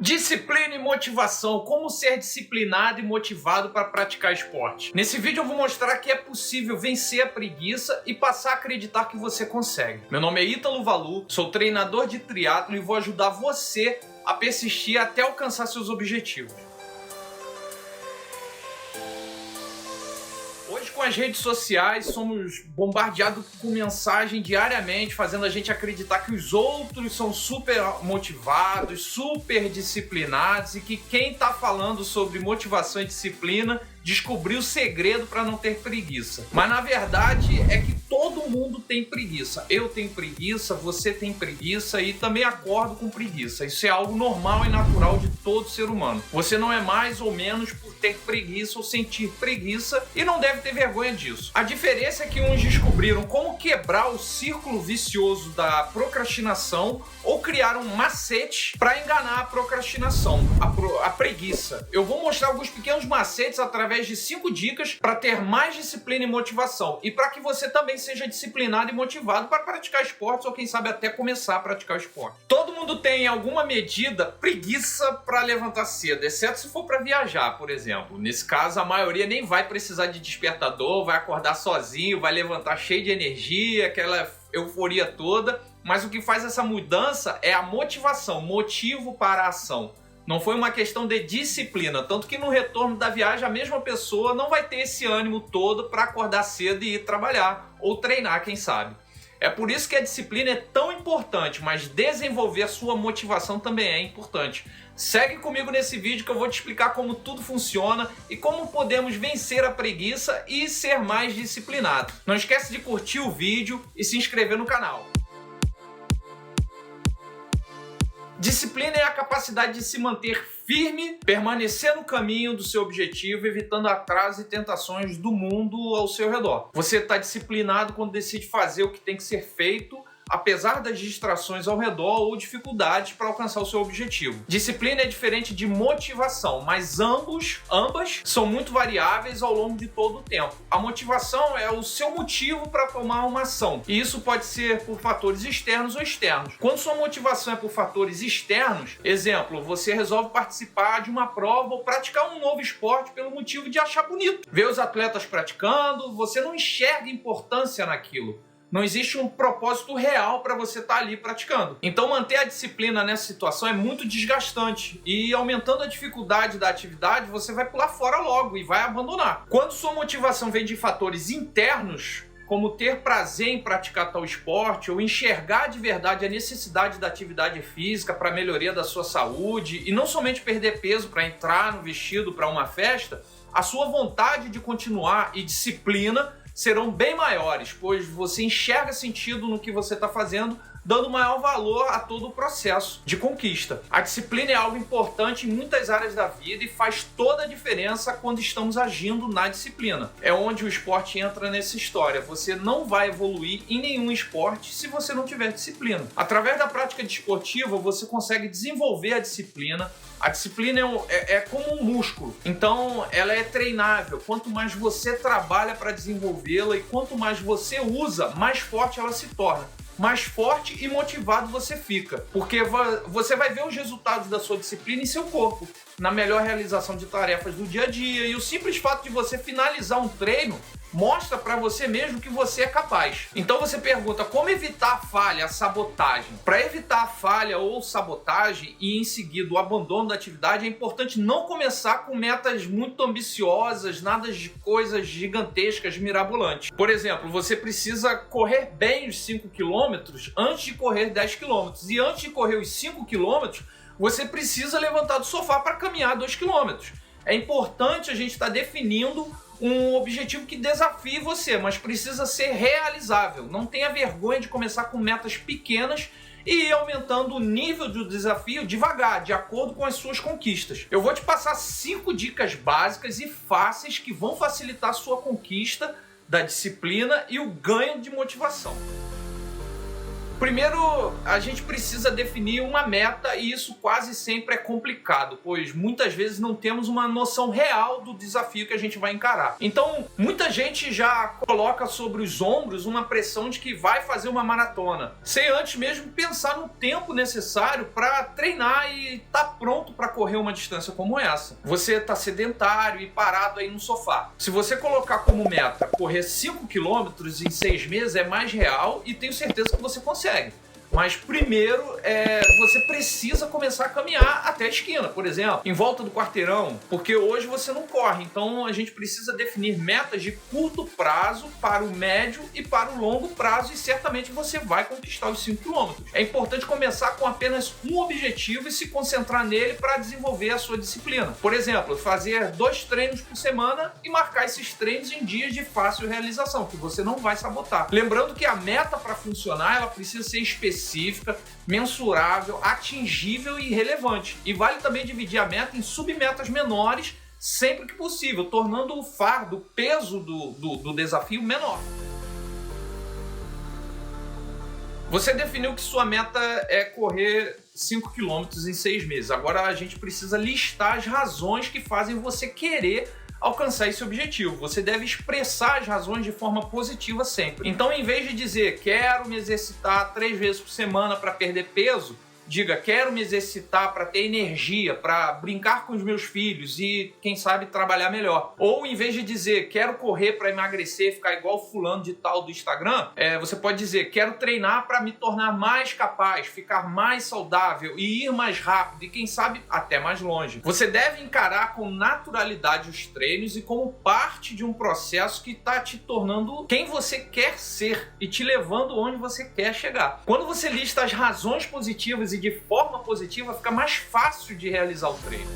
Disciplina e motivação, como ser disciplinado e motivado para praticar esporte. Nesse vídeo eu vou mostrar que é possível vencer a preguiça e passar a acreditar que você consegue. Meu nome é Ítalo Valu, sou treinador de triatlo e vou ajudar você a persistir até alcançar seus objetivos. Hoje, com as redes sociais, somos bombardeados com mensagem diariamente, fazendo a gente acreditar que os outros são super motivados, super disciplinados e que quem está falando sobre motivação e disciplina descobriu o segredo para não ter preguiça. Mas na verdade é que todo mundo tem preguiça. Eu tenho preguiça, você tem preguiça e também acordo com preguiça. Isso é algo normal e natural de todo ser humano. Você não é mais ou menos por ter preguiça ou sentir preguiça e não deve ter vergonha disso. A diferença é que uns descobriram como quebrar o círculo vicioso da procrastinação ou criaram um macete para enganar a procrastinação, a preguiça. Eu vou mostrar alguns pequenos macetes através de 5 dicas para ter mais disciplina e motivação e para que você também seja disciplinado e motivado para praticar esportes ou quem sabe até começar a praticar esporte. Todo mundo tem em alguma medida preguiça para levantar cedo, exceto se for para viajar, por exemplo. Nesse caso, a maioria nem vai precisar de despertador, vai acordar sozinho, vai levantar cheio de energia, aquela euforia toda. Mas o que faz essa mudança é a motivação, motivo para a ação. Não foi uma questão de disciplina, tanto que no retorno da viagem a mesma pessoa não vai ter esse ânimo todo para acordar cedo e ir trabalhar ou treinar, quem sabe. É por isso que a disciplina é tão importante, mas desenvolver a sua motivação também é importante. Segue comigo nesse vídeo que eu vou te explicar como tudo funciona e como podemos vencer a preguiça e ser mais disciplinado. Não esquece de curtir o vídeo e se inscrever no canal. Disciplina é a capacidade de se manter firme, permanecer no caminho do seu objetivo, evitando atrasos e tentações do mundo ao seu redor. Você está disciplinado quando decide fazer o que tem que ser feito, apesar das distrações ao redor ou dificuldades para alcançar o seu objetivo. Disciplina é diferente de motivação, mas ambas são muito variáveis ao longo de todo o tempo. A motivação é o seu motivo para tomar uma ação, e isso pode ser por fatores externos ou externos. Quando sua motivação é por fatores externos, exemplo, você resolve participar de uma prova ou praticar um novo esporte pelo motivo de achar bonito. Ver os atletas praticando, você não enxerga importância naquilo. Não existe um propósito real para você estar ali praticando. Então manter a disciplina nessa situação é muito desgastante e aumentando a dificuldade da atividade, você vai pular fora logo e vai abandonar. Quando sua motivação vem de fatores internos, como ter prazer em praticar tal esporte ou enxergar de verdade a necessidade da atividade física para a melhoria da sua saúde e não somente perder peso para entrar no vestido para uma festa, a sua vontade de continuar e disciplina serão bem maiores, pois você enxerga sentido no que você está fazendo, dando maior valor a todo o processo de conquista. A disciplina é algo importante em muitas áreas da vida e faz toda a diferença quando estamos agindo na disciplina. É onde o esporte entra nessa história. Você não vai evoluir em nenhum esporte se você não tiver disciplina. Através da prática desportiva, você consegue desenvolver a disciplina. A disciplina é como um músculo, então ela é treinável. Quanto mais você trabalha para desenvolvê-la e quanto mais você usa, mais forte ela se torna. Mais forte e motivado você fica, porque você vai ver os resultados da sua disciplina em seu corpo, na melhor realização de tarefas do dia a dia, e o simples fato de você finalizar um treino mostra para você mesmo que você é capaz. Então você pergunta, como evitar a falha, a sabotagem? Para evitar a falha ou sabotagem e em seguida o abandono da atividade, é importante não começar com metas muito ambiciosas, nada de coisas gigantescas, mirabolantes. Por exemplo, você precisa correr bem os 5 km antes de correr 10 km. E antes de correr os 5 km, você precisa levantar do sofá para caminhar 2 km. É importante a gente estar definindo um objetivo que desafie você, mas precisa ser realizável. Não tenha vergonha de começar com metas pequenas e ir aumentando o nível do desafio devagar, de acordo com as suas conquistas. Eu vou te passar 5 dicas básicas e fáceis que vão facilitar a sua conquista da disciplina e o ganho de motivação. Primeiro, a gente precisa definir uma meta e isso quase sempre é complicado, pois muitas vezes não temos uma noção real do desafio que a gente vai encarar. Então, muita gente já coloca sobre os ombros uma pressão de que vai fazer uma maratona, sem antes mesmo pensar no tempo necessário para treinar e estar pronto para correr uma distância como essa. Você está sedentário e parado aí no sofá. Se você colocar como meta correr 5 quilômetros em 6 meses, é mais real e tenho certeza que você consegue. Mas primeiro, você precisa começar a caminhar até a esquina, por exemplo, em volta do quarteirão, porque hoje você não corre. Então a gente precisa definir metas de curto prazo para o médio e para o longo prazo e certamente você vai conquistar os 5 quilômetros. É importante começar com apenas um objetivo e se concentrar nele para desenvolver a sua disciplina. Por exemplo, fazer 2 treinos por semana e marcar esses treinos em dias de fácil realização, que você não vai sabotar. Lembrando que a meta para funcionar, ela precisa ser específica, mensurável, atingível e relevante. E vale também dividir a meta em submetas menores sempre que possível, tornando o fardo, o peso do desafio menor. Você definiu que sua meta é correr 5 km em 6 meses. Agora a gente precisa listar as razões que fazem você querer alcançar esse objetivo. Você deve expressar as razões de forma positiva sempre. Então, em vez de dizer quero me exercitar 3 vezes por semana para perder peso, diga quero me exercitar para ter energia, para brincar com os meus filhos e, quem sabe, trabalhar melhor. Ou, em vez de dizer quero correr para emagrecer, ficar igual fulano de tal do Instagram, você pode dizer quero treinar para me tornar mais capaz, ficar mais saudável e ir mais rápido e, quem sabe, até mais longe. Você deve encarar com naturalidade os treinos e como parte de um processo que está te tornando quem você quer ser e te levando onde você quer chegar. Quando você lista as razões positivas e de forma positiva, fica mais fácil de realizar o treino.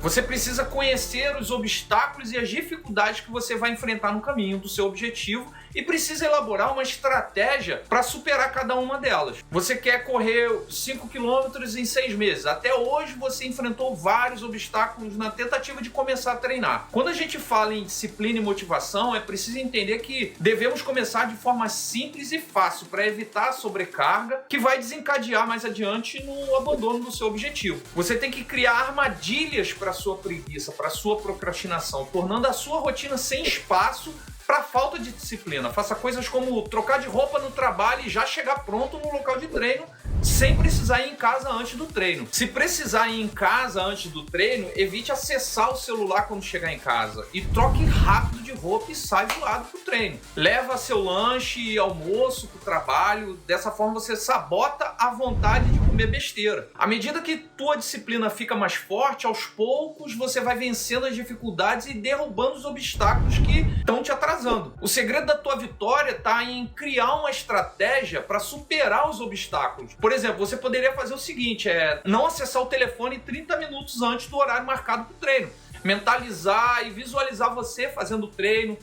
Você precisa conhecer os obstáculos e as dificuldades que você vai enfrentar no caminho do seu objetivo e precisa elaborar uma estratégia para superar cada uma delas. Você quer correr 5 km em 6 meses. Até hoje você enfrentou vários obstáculos na tentativa de começar a treinar. Quando a gente fala em disciplina e motivação, é preciso entender que devemos começar de forma simples e fácil para evitar a sobrecarga que vai desencadear mais adiante no abandono do seu objetivo. Você tem que criar armadilhas para a sua preguiça, para a sua procrastinação, tornando a sua rotina sem espaço para falta de disciplina. Faça coisas como trocar de roupa no trabalho e já chegar pronto no local de treino, sem precisar ir em casa antes do treino. Se precisar ir em casa antes do treino, evite acessar o celular quando chegar em casa e troque rápido de roupa e sai voado pro treino. Leva seu lanche e almoço pro trabalho, dessa forma você sabota a vontade de comer besteira. À medida que tua disciplina fica mais forte, aos poucos você vai vencendo as dificuldades e derrubando os obstáculos que estão te atrasando. O segredo da tua vitória está em criar uma estratégia para superar os obstáculos. Por exemplo, você poderia fazer o seguinte, não acessar o telefone 30 minutos antes do horário marcado para o treino. Mentalizar e visualizar você fazendo o treino.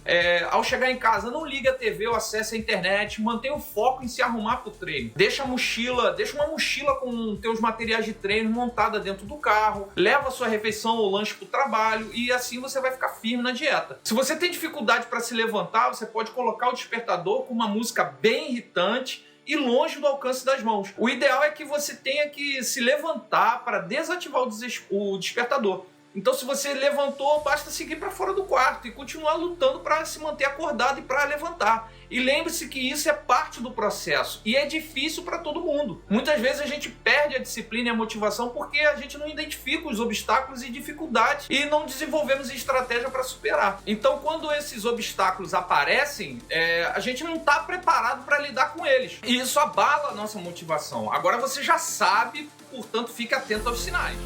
Ao chegar em casa, não ligue a TV ou acesse a internet. Mantenha o foco em se arrumar para o treino. Deixa uma mochila com teus materiais de treino montada dentro do carro. Leva a sua refeição ou lanche para o trabalho e assim você vai ficar firme na dieta. Se você tem dificuldade para se levantar, você pode colocar o despertador com uma música bem irritante e longe do alcance das mãos. O ideal é que você tenha que se levantar para desativar o despertador. Então, se você levantou, basta seguir para fora do quarto e continuar lutando para se manter acordado e para levantar. E lembre-se que isso é parte do processo e é difícil para todo mundo. Muitas vezes a gente perde a disciplina e a motivação porque a gente não identifica os obstáculos e dificuldades e não desenvolvemos estratégia para superar. Então, quando esses obstáculos aparecem, a gente não está preparado para lidar com eles. E isso abala a nossa motivação. Agora você já sabe, portanto, fique atento aos sinais.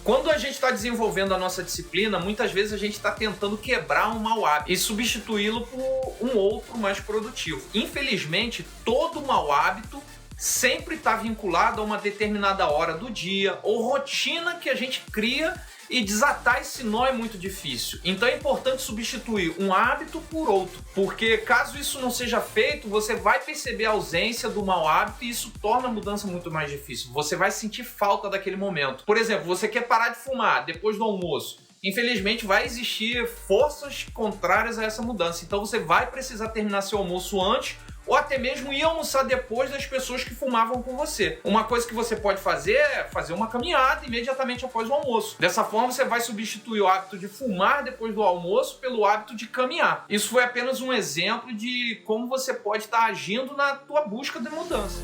Quando a gente está desenvolvendo a nossa disciplina, muitas vezes a gente está tentando quebrar um mau hábito e substituí-lo por um outro mais produtivo. Infelizmente, todo mau hábito sempre está vinculado a uma determinada hora do dia ou rotina que a gente cria e desatar esse nó é muito difícil. Então é importante substituir um hábito por outro, porque caso isso não seja feito, você vai perceber a ausência do mau hábito e isso torna a mudança muito mais difícil. Você vai sentir falta daquele momento. Por exemplo, você quer parar de fumar depois do almoço infelizmente vai existir forças contrárias a essa mudança. Então você vai precisar terminar seu almoço antes ou até mesmo ir almoçar depois das pessoas que fumavam com você. Uma coisa que você pode fazer é fazer uma caminhada imediatamente após o almoço. Dessa forma, você vai substituir o hábito de fumar depois do almoço pelo hábito de caminhar. Isso foi apenas um exemplo de como você pode estar agindo na tua busca de mudança.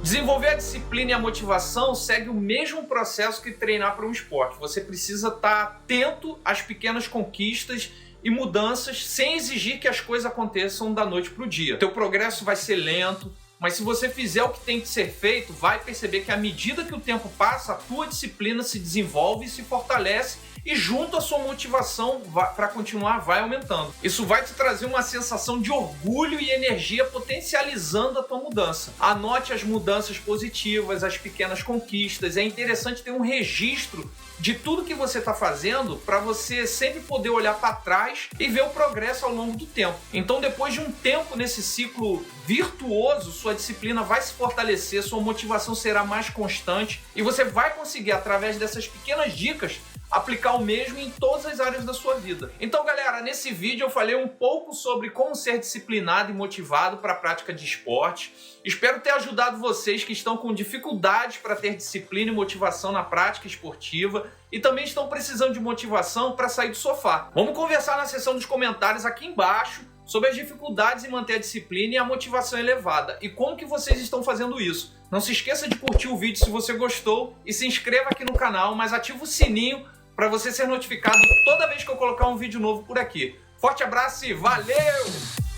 Desenvolver a disciplina e a motivação segue o mesmo processo que treinar para um esporte. Você precisa estar atento às pequenas conquistas e mudanças sem exigir que as coisas aconteçam da noite para o dia. Teu progresso vai ser lento, mas se você fizer o que tem que ser feito, vai perceber que à medida que o tempo passa, a tua disciplina se desenvolve e se fortalece e junto a sua motivação para continuar vai aumentando. Isso vai te trazer uma sensação de orgulho e energia potencializando a tua mudança. Anote as mudanças positivas, as pequenas conquistas. É interessante ter um registro de tudo que você está fazendo para você sempre poder olhar para trás e ver o progresso ao longo do tempo. Então, depois de um tempo nesse ciclo virtuoso, sua disciplina vai se fortalecer, sua motivação será mais constante e você vai conseguir, através dessas pequenas dicas, aplicar o mesmo em todas as áreas da sua vida. Então, galera, nesse vídeo eu falei um pouco sobre como ser disciplinado e motivado para a prática de esporte. Espero ter ajudado vocês que estão com dificuldades para ter disciplina e motivação na prática esportiva e também estão precisando de motivação para sair do sofá. Vamos conversar na seção dos comentários aqui embaixo sobre as dificuldades em manter a disciplina e a motivação elevada e como que vocês estão fazendo isso. Não se esqueça de curtir o vídeo se você gostou e se inscreva aqui no canal, mas ativa o sininho para você ser notificado toda vez que eu colocar um vídeo novo por aqui. Forte abraço e valeu!